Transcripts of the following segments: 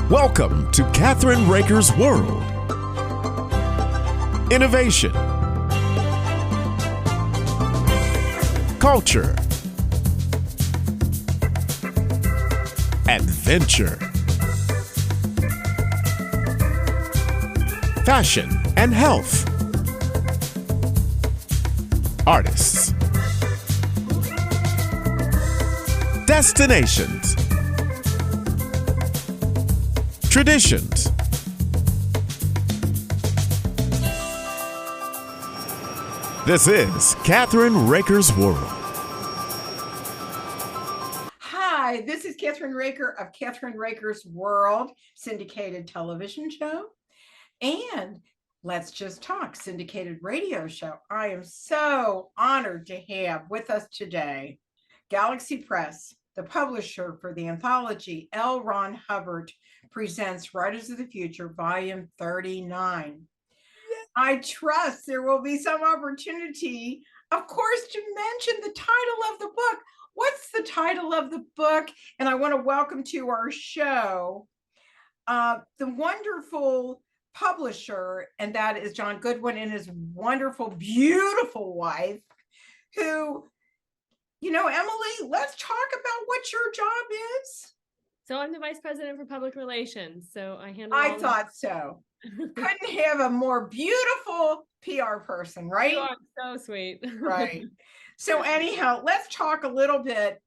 Welcome to Kathryn Raaker's World. Innovation, culture, adventure, fashion and health, artists, destinations, traditions. This is Kathryn Raaker's World. Hi, this is Kathryn Raaker of Kathryn Raaker's World, syndicated television show, and Let's Just Talk, syndicated radio show. I am so honored to have with us today Galaxy Press, the publisher for the anthology L. Ron Hubbard Presents Writers of the Future, Volume 39. I trust there will be some opportunity, of course, to mention the title of the book. What's the title of the book? And I want to welcome to our show the wonderful publisher, and that is John Goodwin and his wonderful, beautiful wife, who, you know, Emily, let's talk about what your job is. So I'm the vice president for public relations. So I handle. I thought so. Couldn't have a more beautiful PR person, right? You are so sweet. Right. So anyhow, let's talk a little bit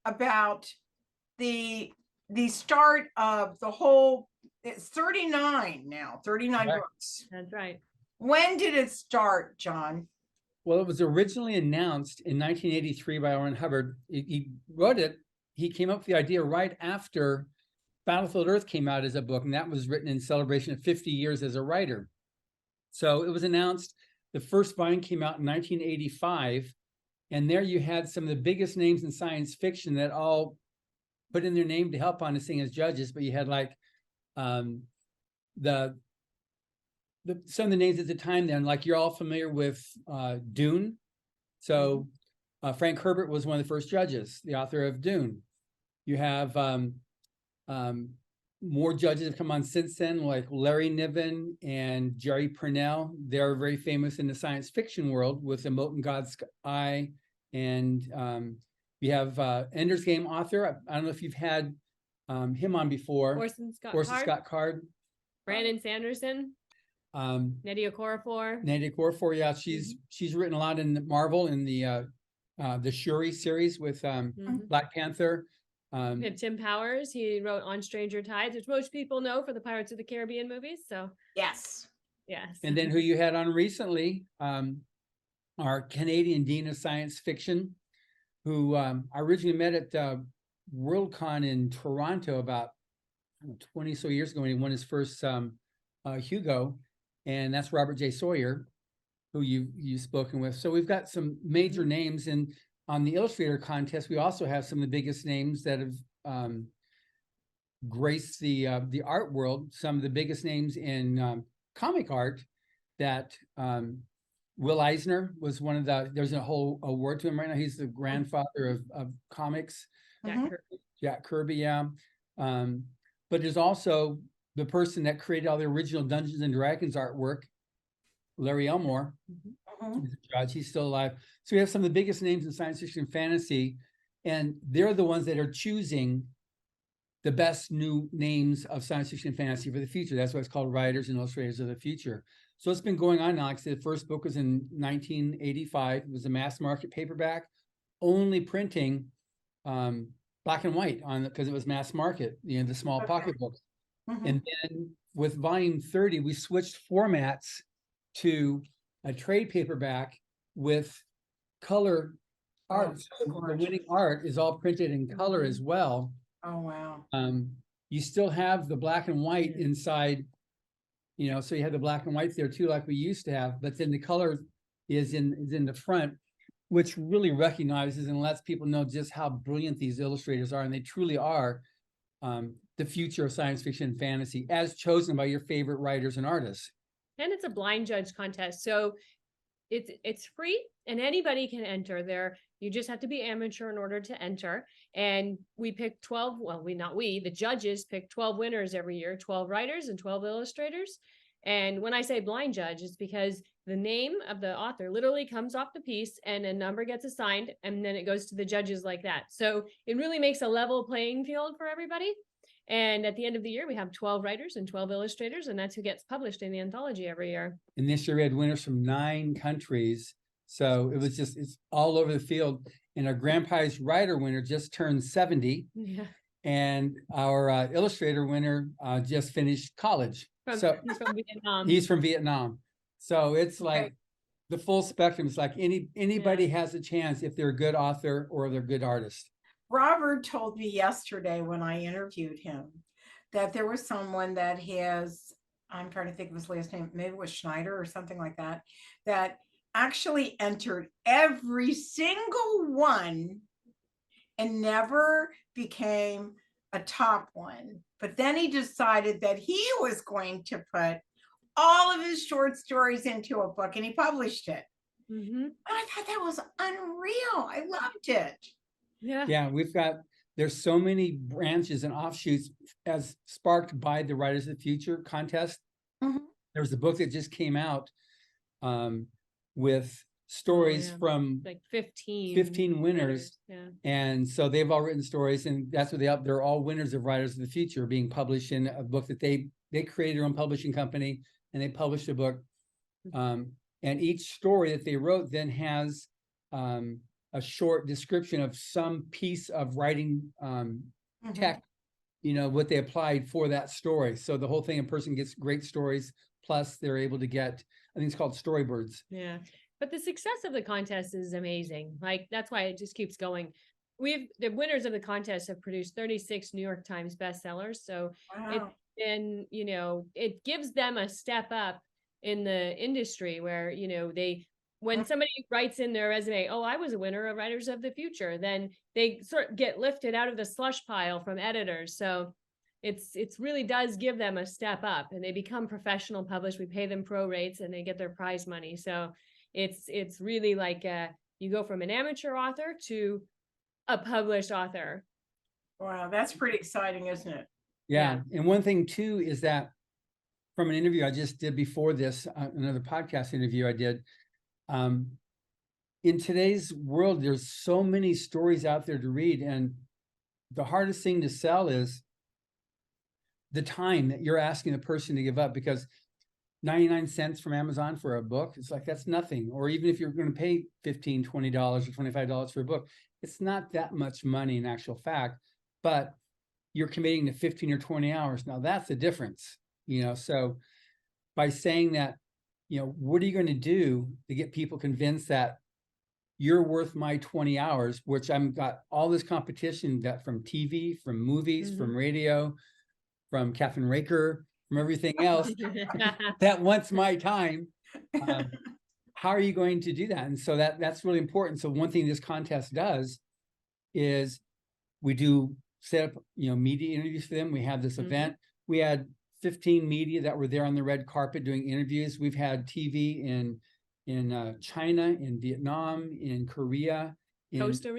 about the start of the whole. It's 39 now, 39 right. books. That's right. When did it start, John? Well, it was originally announced in 1983 by Ron Hubbard. He wrote it. He came up with the idea right after Battlefield Earth came out as a book, and that was written in celebration of 50 years as a writer. So it was announced. The first volume came out in 1985, and there you had some of the biggest names in science fiction that all put in their name to help on this thing as judges. But you had like some of the names at the time then, like you're all familiar with Dune. So Frank Herbert was one of the first judges, the author of Dune. You have more judges have come on since then, like Larry Niven and Jerry Purnell. They're very famous in the science fiction world with The Molten God's Eye. And you have Ender's Game author. I don't know if you've had him on before. Orson Scott Card. Brandon Sanderson. Nnedi Okorafor. Yeah, she's written a lot in Marvel in the Shuri series with Black Panther. We have Tim Powers. He wrote On Stranger Tides, which most people know for the Pirates of the Caribbean movies. So yes. And then who you had on recently, our Canadian Dean of Science Fiction, who I originally met at Worldcon in Toronto about 20 so years ago when he won his first Hugo, and that's Robert J. Sawyer, who you've spoken with. So we've got some major names, and on the Illustrator contest, we also have some of the biggest names that have graced the art world. Some of the biggest names in comic art. That Will Eisner was one of the. There's a whole award to him right now. He's the grandfather of comics. Jack Kirby, yeah. But there's also the person that created all the original Dungeons and Dragons artwork, Larry Elmore. He's still alive. So we have some of the biggest names in science fiction and fantasy, and they're the ones that are choosing the best new names of science fiction and fantasy for the future. That's why it's called Writers and Illustrators of the Future. So it's been going on now. Like I said, the first book was in 1985. It was a mass market paperback, only printing black and white on because it was mass market, the small pocket books. And then with volume 30, we switched formats to a trade paperback with color art. So the winning art is all printed in color as well. Oh, wow. You still have the black and white inside, so you have the black and white there too, like we used to have, but then the color is in the front, which really recognizes and lets people know just how brilliant these illustrators are. And they truly are the future of science fiction and fantasy as chosen by your favorite writers and artists. And it's a blind judge contest. So it's free and anybody can enter there. You just have to be amateur in order to enter. And we pick 12, well, the judges pick 12 winners every year, 12 writers and 12 illustrators. And when I say blind judge, it's because the name of the author literally comes off the piece and a number gets assigned and then it goes to the judges like that. So it really makes a level playing field for everybody. And at the end of the year, we have 12 writers and 12 illustrators, and that's who gets published in the anthology every year. And this year we had winners from 9 countries. So it was it's all over the field. And our grand prize writer winner just turned 70. Yeah. And our illustrator winner just finished college. He's from Vietnam. He's from Vietnam. So it's like the full spectrum. It's like anybody has a chance if they're a good author or they're a good artist. Robert told me yesterday when I interviewed him that there was someone that I'm trying to think of his last name, maybe it was Schneider or something like that, that actually entered every single one and never became a top one. But then he decided that he was going to put all of his short stories into a book and he published it. Mm-hmm. And I thought that was unreal. I loved it. Yeah. There's so many branches and offshoots as sparked by the Writers of the Future contest. Mm-hmm. There was a book that just came out with stories from like 15 winners. Yeah. And so they've all written stories, and that's what they're all winners of Writers of the Future being published in a book that they created their own publishing company and they published a book. And each story that they wrote then has a short description of some piece of writing tech, what they applied for that story. So the whole thing, a person gets great stories, plus they're able to get, I think it's called Storybirds. Yeah. But the success of the contest is amazing. Like, that's why it just keeps going. The winners of the contest have produced 36 New York Times bestsellers. So it gives them a step up in the industry where, when somebody writes in their resume, oh, I was a winner of Writers of the Future, then they sort of get lifted out of the slush pile from editors. So it's really does give them a step up and they become professional published. We pay them pro rates and they get their prize money. So it's really like you go from an amateur author to a published author. Wow, that's pretty exciting, isn't it? Yeah. And one thing too is that from an interview I just did before this, another podcast interview I did, in today's world, there's so many stories out there to read, and the hardest thing to sell is the time that you're asking the person to give up, because 99 cents from Amazon for a book, it's like, that's nothing. Or even if you're going to pay $15, $20 or $25 for a book, it's not that much money in actual fact, but you're committing to 15 or 20 hours. Now that's the difference, so by saying that, what are you going to do to get people convinced that you're worth my 20 hours, which I've got all this competition that from TV, from movies, from radio, from Kathryn Raaker, from everything else that wants my time. How are you going to do that? And so that's really important. So one thing this contest does is we do set up, media interviews for them. We have this event. We had 15 media that were there on the red carpet doing interviews. We've had TV in China, in Vietnam, in Korea, in Costa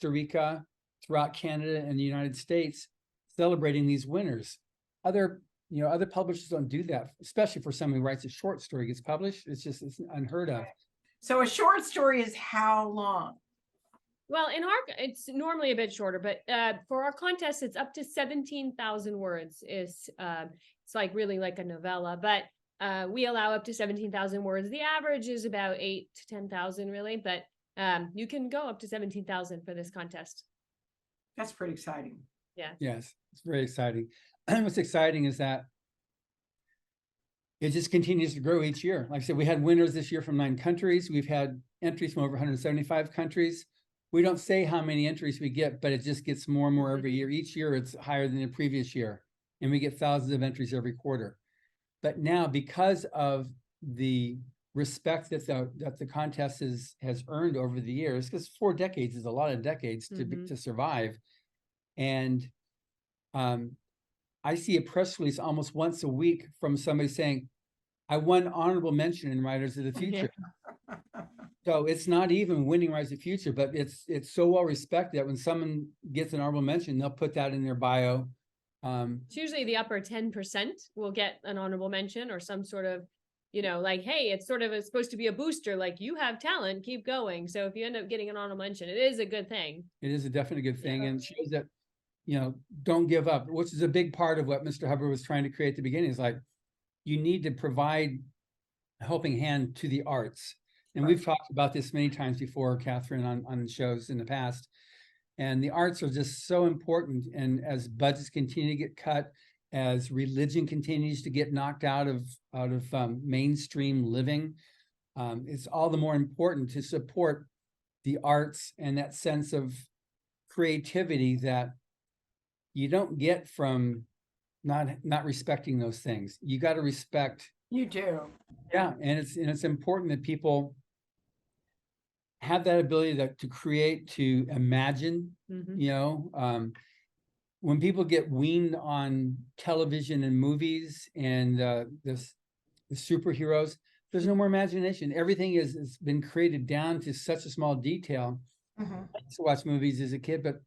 Rica, throughout Canada and the United States, celebrating these winners. Other publishers don't do that, especially for someone who writes a short story, gets published. It's unheard of. So a short story is how long? Well, it's normally a bit shorter, but for our contest, it's up to 17,000 words. It's like really like a novella, but we allow up to 17,000 words. The average is about 8 to 10,000 really, but you can go up to 17,000 for this contest. That's pretty exciting. Yeah. Yes, it's very exciting. And what's exciting is that it just continues to grow each year. Like I said, we had winners this year from 9 countries. We've had entries from over 175 countries. We don't say how many entries we get, but it just gets more and more every year. Each year it's higher than the previous year. And we get thousands of entries every quarter. But now, because of the respect that the contest has earned over the years, because 4 decades is a lot of decades to survive. And I see a press release almost once a week from somebody saying, I won honorable mention in Writers of the Future. So it's not even winning Writers of the Future, but it's so well respected that when someone gets an honorable mention, they'll put that in their bio. It's usually the upper 10% will get an honorable mention or some sort of, like, hey, it's sort of supposed to be a booster, like you have talent, keep going. So if you end up getting an honorable mention, it is a good thing. It is a definitely good thing, Yeah. and shows that, don't give up, which is a big part of what Mr. Hubbard was trying to create at the beginning. Is like, you need to provide a helping hand to the arts. And we've talked about this many times before, Kathryn, on shows in the past. And the arts are just so important. And as budgets continue to get cut, as religion continues to get knocked out of mainstream living, it's all the more important to support the arts and that sense of creativity that you don't get from not respecting those things. You got to respect. You do. Yeah, and it's important that people have that ability to create, to imagine. When people get weaned on television and movies and the superheroes, there's no more imagination. Everything has been created down to such a small detail. I used to watch movies as a kid, but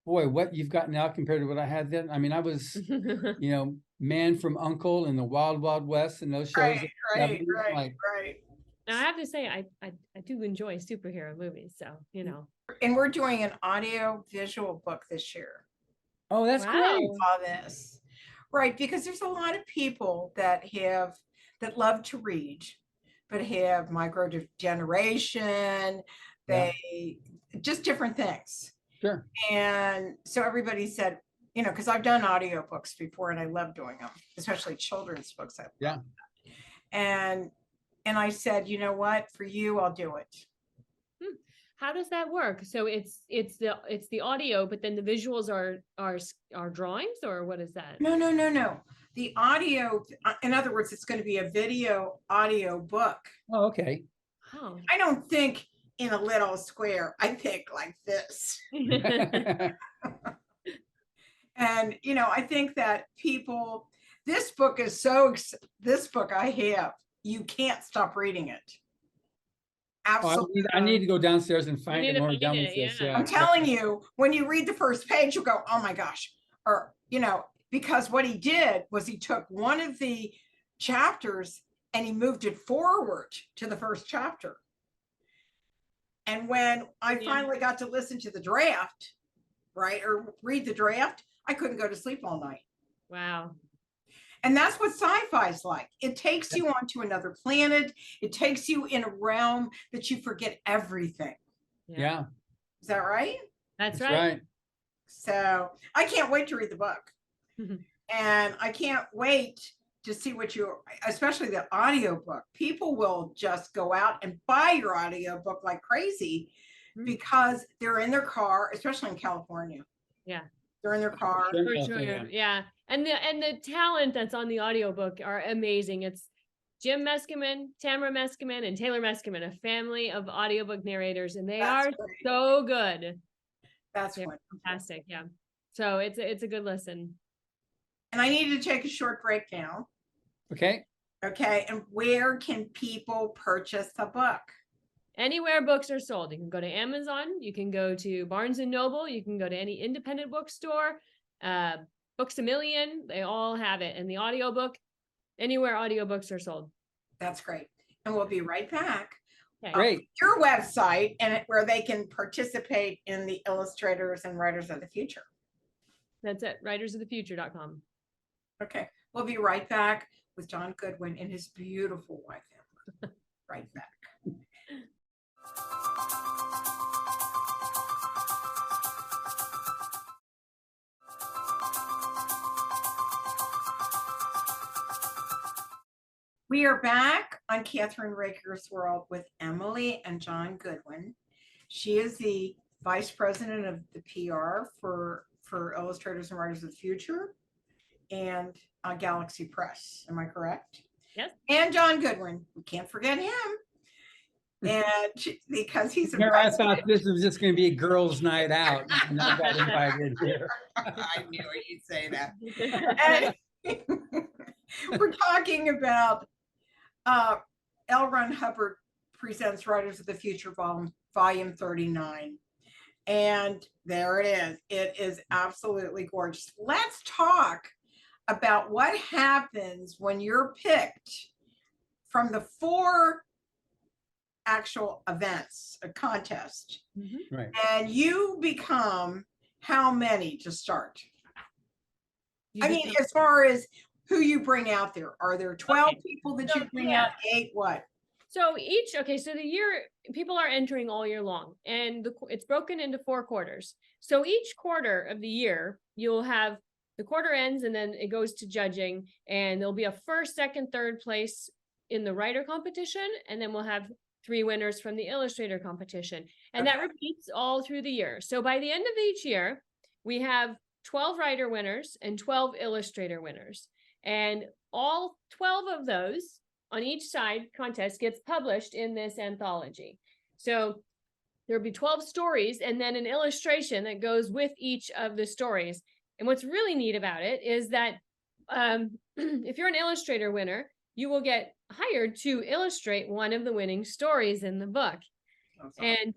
boy, what you've got now compared to what I had then. I mean, I was, Man from U.N.C.L.E. and the Wild Wild West and those shows. Right. Now I have to say, I do enjoy superhero movies, so And we're doing an audio visual book this year. Oh, that's Wow. great. All this, right? Because there's a lot of people that love to read, but have microdegeneration. They just different things. Sure. And so everybody said, because I've done audiobooks before and I love doing them, especially children's books. Yeah. And I said, you know what, for you, I'll do it. How does that work? So it's the audio, but then the visuals are drawings, or what is that? No. The audio, in other words, it's going to be a video audio book. Oh, okay. Oh. I don't think in a little square. I think like this. And, I think that this book I have, you can't stop reading it. Absolutely. I need to go downstairs and find it more done with this. yeah. Yeah. I'm telling you, when you read the first page, you'll go, oh my gosh. Or, because what he did was he took one of the chapters and he moved it forward to the first chapter. And when I finally got to listen to the draft, right, or read the draft, I couldn't go to sleep all night. Wow. And that's what sci-fi is like. It takes you onto another planet. It takes you in a realm that you forget everything. Yeah. Is that right? That's right. So I can't wait to read the book. And I can't wait to see especially the audiobook. People will just go out and buy your audiobook like crazy because they're in their car, especially in California. Yeah. They're in their car. For sure. Yeah. And the talent that's on the audiobook are amazing. It's Jim Meskimen, Tamara Meskimen, and Taylor Meskimen, a family of audiobook narrators, and they are so good. That's fantastic. Yeah. So it's a good listen. And I need to take a short break now. Okay. And where can people purchase the book? Anywhere books are sold. You can go to Amazon, you can go to Barnes and Noble, you can go to any independent bookstore, Books A Million, they all have it. And the audiobook, anywhere audiobooks are sold. That's great. And we'll be right back. Okay. Great. Your website and where they can participate in the Illustrators and Writers of the Future. That's it, writersofthefuture.com. Okay. We'll be right back with John Goodwin and his beautiful wife, Emily. Right back. We are back on Kathryn Raaker's World with Emily and John Goodwin. She is the Vice President of the PR for Illustrators and Writers of the Future and Galaxy Press. Am I correct? Yes. And John Goodwin. We can't forget him. And because he's a I thought this was just going to be a girls' night out, and I got invited here. I knew you'd say that. And we're talking about L. Ron Hubbard presents Writers of the Future, volume 39. And there it is. It is absolutely gorgeous. Let's talk about what happens when you're picked from the 4 actual events, a contest, Right. and you become how many to start? I mean, as far as who you bring out there, are there 12 people that you bring out? 8, what? So so the year, people are entering all year long, and it's broken into 4 quarters. So each quarter of the year, you'll have the quarter ends and then it goes to judging, and there'll be a first, second, third place in the writer competition. And then we'll have 3 winners from the illustrator competition. And that repeats all through the year. So by the end of each year, we have 12 writer winners and 12 illustrator winners. And all 12 of those on each side contest gets published in this anthology. So there'll be 12 stories and then an illustration that goes with each of the stories. And what's really neat about it is that if you're an illustrator winner, you will get hired to illustrate one of the winning stories in the book. Awesome.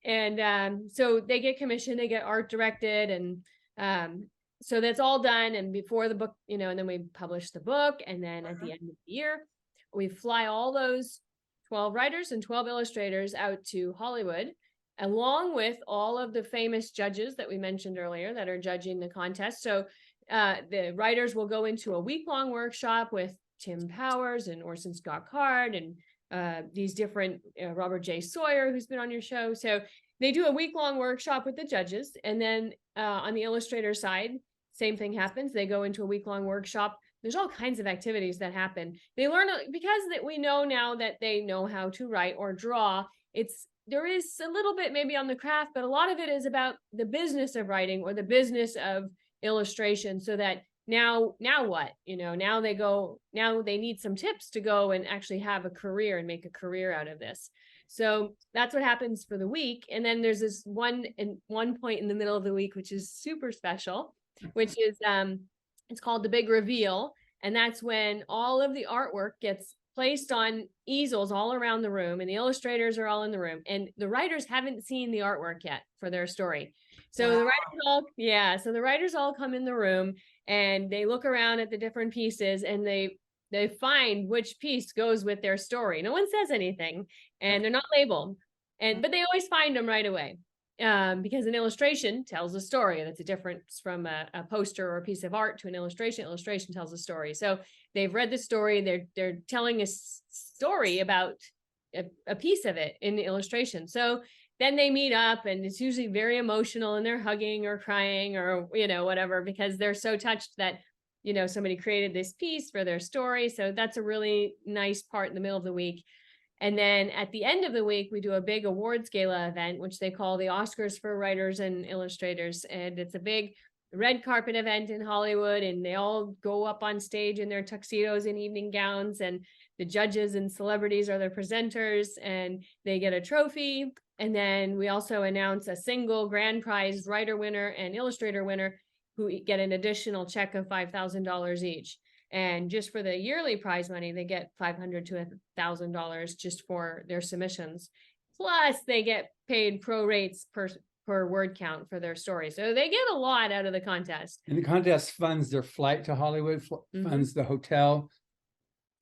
And so they get commissioned, they get art directed, and so that's all done. And before the book, and then we publish the book, and then at the end of the year, we fly all those 12 writers and 12 illustrators out to Hollywood, along with all of the famous judges that we mentioned earlier that are judging the contest. So the writers will go into a week-long workshop with Tim Powers and Orson Scott Card and these different, Robert J. Sawyer, who's been on your show. So they do a week-long workshop with the judges. And then on the illustrator side, same thing happens. They go into a week-long workshop. There's all kinds of activities that happen. They learn, because that we know now that they know how to write or draw. There is a little bit maybe on the craft, but a lot of it is about the business of writing or the business of illustration, so that now what, now they need some tips to go and actually have a career and make a career out of this. So that's what happens for the week. And then there's this one point in the middle of the week, which is super special, which is, it's called the Big Reveal. And that's when all of the artwork gets placed on easels all around the room, and the illustrators are all in the room, and the writers haven't seen the artwork yet for their story. So the writers all come in the room, and they look around at the different pieces, and they find which piece goes with their story. No one says anything, and they're not labeled, but they always find them right away. Because an illustration tells a story. That's a difference from a poster or a piece of art to an illustration. Illustration tells a story. So they've read the story. They're telling a story about a piece of it in the illustration. So then they meet up, and it's usually very emotional, and they're hugging or crying or, whatever, because they're so touched that, somebody created this piece for their story. So that's a really nice part in the middle of the week. And then at the end of the week, we do a big awards gala event, which they call the Oscars for Writers and Illustrators. And it's a big red carpet event in Hollywood, and they all go up on stage in their tuxedos and evening gowns, and the judges and celebrities are their presenters, and they get a trophy. And then we also announce a single grand prize writer winner and illustrator winner who get an additional check of $5,000 each. And just for the yearly prize money, they get $500 to $1,000 just for their submissions. Plus, they get paid pro rates per word count for their story. So they get a lot out of the contest. And the contest funds their flight to Hollywood, funds the hotel,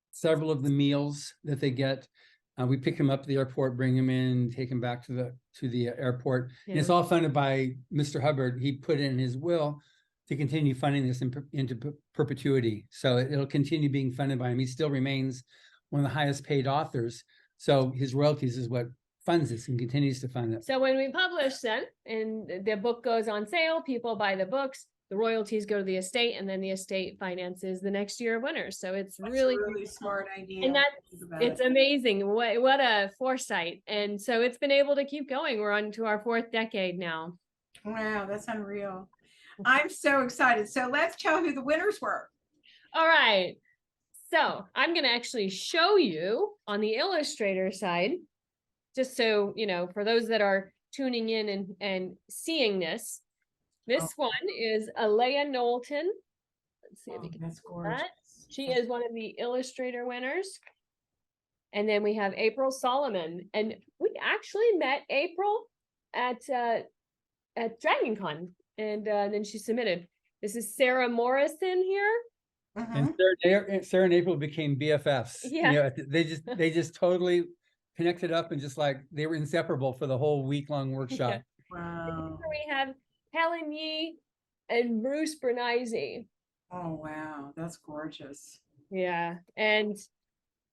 several of the meals that they get. We pick them up at the airport, bring them in, take them back to the airport. Yeah. And it's all funded by Mr. Hubbard. He put in his will to continue funding this into perpetuity. So it'll continue being funded by him. He still remains one of the highest paid authors. So his royalties is what funds this and continues to fund it. So when we publish them and the book goes on sale, people buy the books, the royalties go to the estate, and then the estate finances the next year of winners. So that's really smart idea. And it's amazing. What a foresight. And so it's been able to keep going. We're on to our 4th decade now. Wow, that's unreal. I'm so excited. So let's tell who the winners were. All right. So I'm going to actually show you on the illustrator side, just so, for those that are tuning in and seeing this. This one is Alea Knowlton. Let's see if you can see that. She is one of the illustrator winners. And then we have April Solomon, and we actually met April at DragonCon, and then she submitted. This is Sarah Morrison here. And Sarah and April became BFFs. Yeah. You know, they just totally connected up and just like they were inseparable for the whole week-long workshop. Yeah. Wow. Here we have Helen Yee and Bruce Bernise. Oh, wow. That's gorgeous. Yeah. And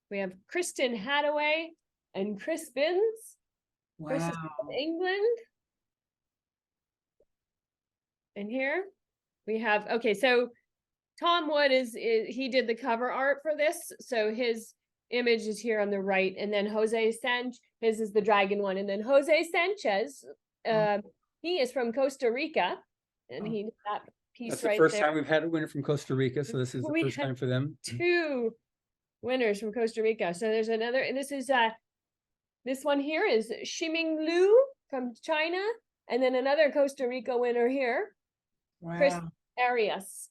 we have Kristen Hathaway and Chris Binns. Chris is Wow. from England. And here we have, okay, so Tom Wood is he did the cover art for this. So his image is here on the right. And then Jose Sanchez, his is the dragon one. And then Jose Sanchez, he is from Costa Rica. And he did that piece That's right the first there. time we've had a winner from Costa Rica. So this is the We first had time for them. 2 winners from Costa Rica. So there's another, and this is this one here is Ximing Liu from China, and then another Costa Rica winner here, Chris Wow. Arias.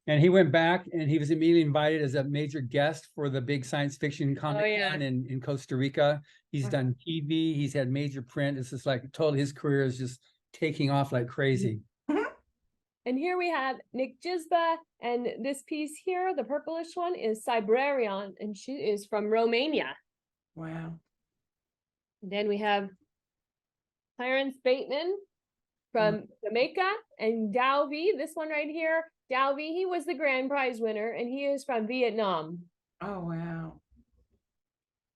And he went back and he was immediately invited as a major guest for the big science fiction Comic Con in Costa Rica. He's done TV, he's had major print. It's just like totally his career is just taking off like crazy. And here we have Nick Gisba, and this piece here, the purplish one, is Cybrarion, and she is from Romania. Wow. Then we have Clarence Bateman from Jamaica, and Dao V, this one right here, Dao V, he was the grand prize winner, and he is from Vietnam. Oh, wow.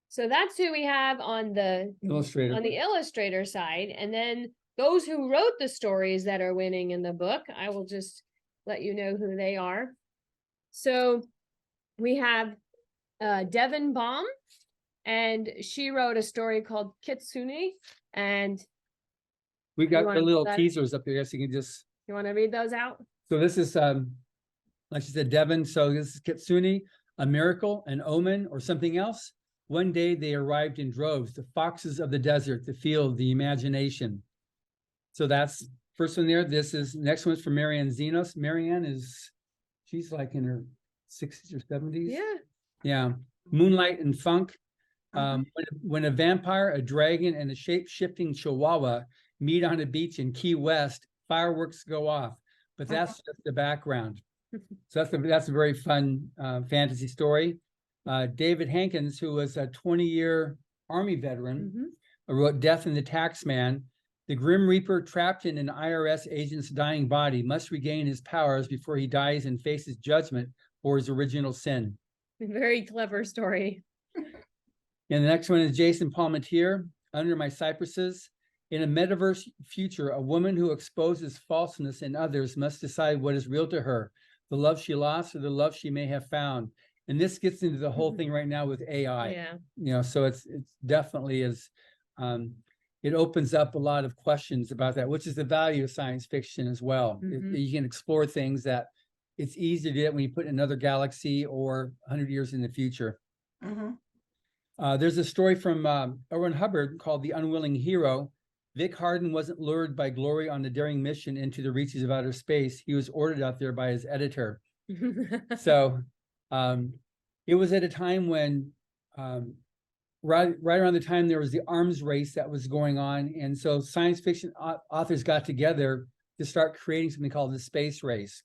So that's who we have on the illustrator side. And then those who wrote the stories that are winning in the book, I will just let you know who they are. So we have Devin Baum, and she wrote a story called Kitsune, and We got the little that? teasers up there, so you can just. You want to read those out? So this is, like she said, Devin. So this is Kitsune, a miracle, an omen, or something else. One day they arrived in droves, the foxes of the desert, the field, the imagination. So that's first one there. This is next one's from Marianne Zenos. Marianne she's like in her 60s or 70s. Yeah. Yeah. Moonlight and Funk. When a vampire, a dragon, and a shape-shifting chihuahua meet on a beach in Key West, fireworks go off. But that's just the background. So that's a very fun fantasy story. David Hankins, who was a 20-year Army veteran, wrote Death and the Taxman. The Grim Reaper, trapped in an IRS agent's dying body, must regain his powers before he dies and faces judgment for his original sin. Very clever story. And the next one is Jason Palmetier, Under My Cypresses. In a metaverse future, a woman who exposes falseness in others must decide what is real to her, the love she lost or the love she may have found. And this gets into the whole thing right now with AI. Yeah. You know, so it's definitely is, it opens up a lot of questions about that, which is the value of science fiction as well. You can explore things that it's easy to do when you put in another galaxy or 100 years in the future. There's a story from Owen Hubbard called The Unwilling Hero. Vic Hardin wasn't lured by glory on a daring mission into the reaches of outer space. He was ordered out there by his editor. So it was at a time when right around the time there was the arms race that was going on. And so science fiction authors got together to start creating something called the space race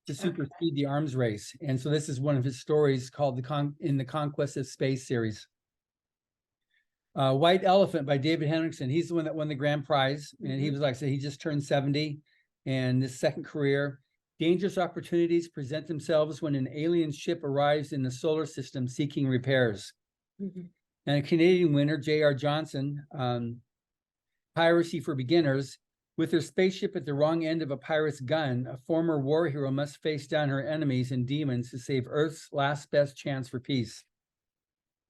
to supersede the arms race. And so this is one of his stories called In the Conquest of Space series. White Elephant by David Henriksen. He's the one that won the grand prize. And he was like, so he just turned 70 and his second career. Dangerous opportunities present themselves when an alien ship arrives in the solar system seeking repairs. And a Canadian winner, J.R. Johnson, Piracy for Beginners. With her spaceship at the wrong end of a pirate's gun, a former war hero must face down her enemies and demons to save Earth's last best chance for peace.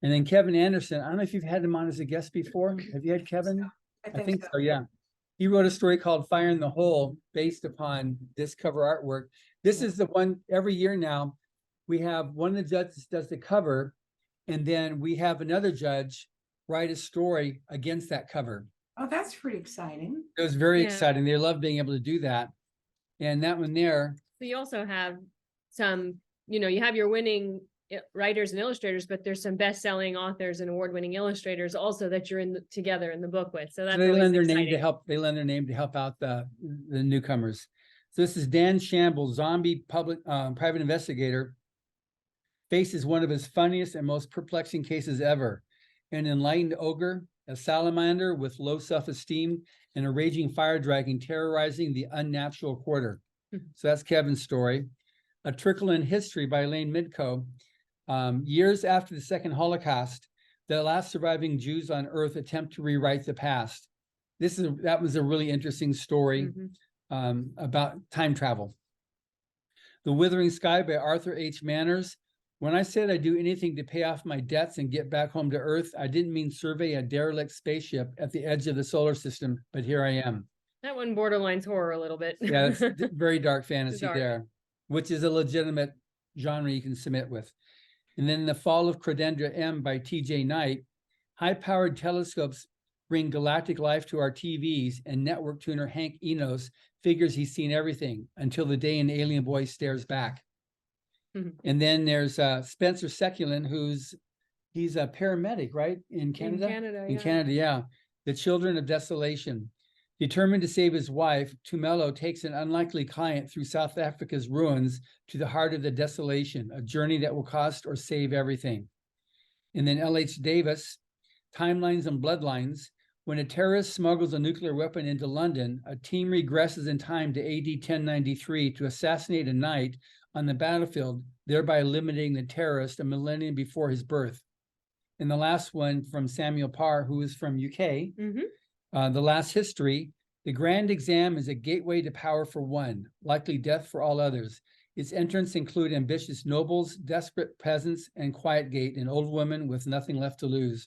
And then Kevin Anderson, I don't know if you've had him on as a guest before. Have you had Kevin? I think so, yeah. He wrote a story called Fire in the Hole based upon this cover artwork. This is the one every year now. We have one of the judges does the cover, and then we have another judge write a story against that cover. Oh, that's pretty exciting. It was very exciting. They love being able to do that. And that one there. So you also have some, you know, you have your winning writers and illustrators, but there's some best-selling authors and award-winning illustrators also that you're together in the book with. So that's They always lend their exciting. name to help. They lend their name to help out the newcomers. So this is Dan Shamble, zombie private investigator, faces one of his funniest and most perplexing cases ever. An enlightened ogre, a salamander with low self-esteem, and a raging fire dragon terrorizing the unnatural quarter. So that's Kevin's story. A Trickle in History by Elaine Midco. Years after the Second Holocaust, the last surviving Jews on Earth attempt to rewrite the past. That was a really interesting story about time travel. The Withering Sky by Arthur H. Manners. When I said I'd do anything to pay off my debts and get back home to Earth, I didn't mean survey a derelict spaceship at the edge of the solar system, but here I am. That one borderlines horror a little bit. Yeah, it's very dark fantasy Dark. there, which is a legitimate genre you can submit with. And then The Fall of Credendra M by T.J. Knight. High-powered telescopes bring galactic life to our TVs, and network tuner Hank Enos figures he's seen everything until the day an alien boy stares back. And then there's Spencer Seculin, he's a paramedic, right? In Canada? In Canada, yeah. The Children of Desolation. Determined to save his wife, Tumelo takes an unlikely client through South Africa's ruins to the heart of the desolation, a journey that will cost or save everything. And then L.H. Davis, Timelines and Bloodlines. When a terrorist smuggles a nuclear weapon into London, a team regresses in time to AD 1093 to assassinate a knight on the battlefield, thereby eliminating the terrorist a millennium before his birth. And the last one from Samuel Parr, who is from UK, The Last History. The grand exam is a gateway to power for one, likely death for all others. Its entrants include ambitious nobles, desperate peasants, and quiet gate, an old woman with nothing left to lose.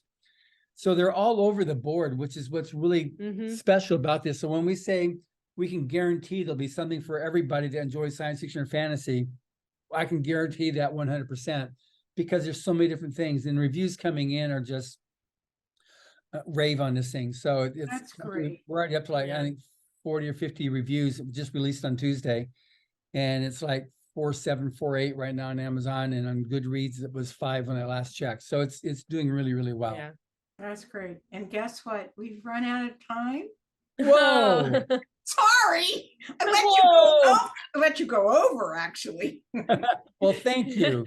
So they're all over the board, which is what's really special about this. So when we say we can guarantee there'll be something for everybody that enjoys science fiction or fantasy, I can guarantee that 100%, because there's so many different things, and reviews coming in are just rave on this thing. So it's That's great. We're already up to I think 40 or 50 reviews just released on Tuesday, and it's like 4.7, 4.8 right now on Amazon, and on Goodreads it was 5 when I last checked. So it's doing really, really well. Yeah. That's great. And guess what? We've run out of time. Whoa! Sorry. I let you go over, actually. Well, thank you.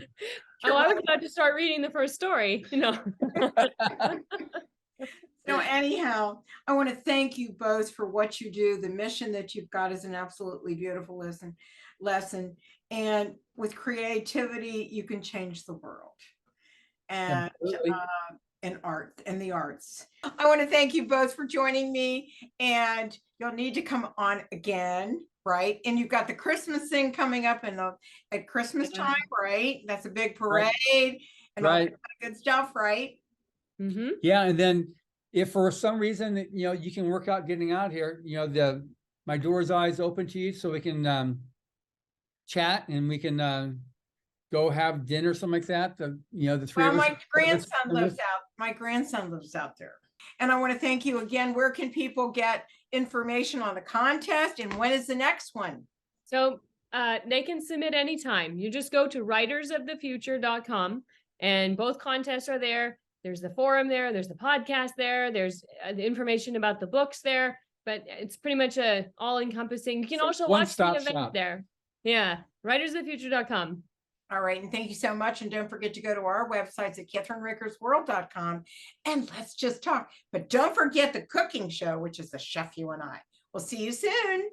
Oh, I was about to start reading the first story. So anyhow, I want to thank you both for what you do. The mission that you've got is an absolutely beautiful lesson. And with creativity, you can change the world. And art and the arts. I want to thank you both for joining me, and you'll need to come on again, right? And you've got the Christmas thing coming up at Christmas time, right? That's a big parade and all that kind of good stuff, right? Yeah, and then if for some reason you can work out getting out here, my door is always open to you, so we can chat and we can go have dinner or something like that. The three of us. My grandson lives out there. And I want to thank you again. Where can people get information on the contest, and when is the next one? So they can submit anytime. You just go to writersofthefuture.com, and both contests are there. There's the forum there. There's the podcast there. There's the information about the books there, but it's pretty much a all encompassing. You can also watch the event there. Yeah. Writersofthefuture.com. All right. And thank you so much. And don't forget to go to our websites at KathrynRaakersWorld.com, and let's just talk. But don't forget the cooking show, which is the Chef You and I. We'll see you soon.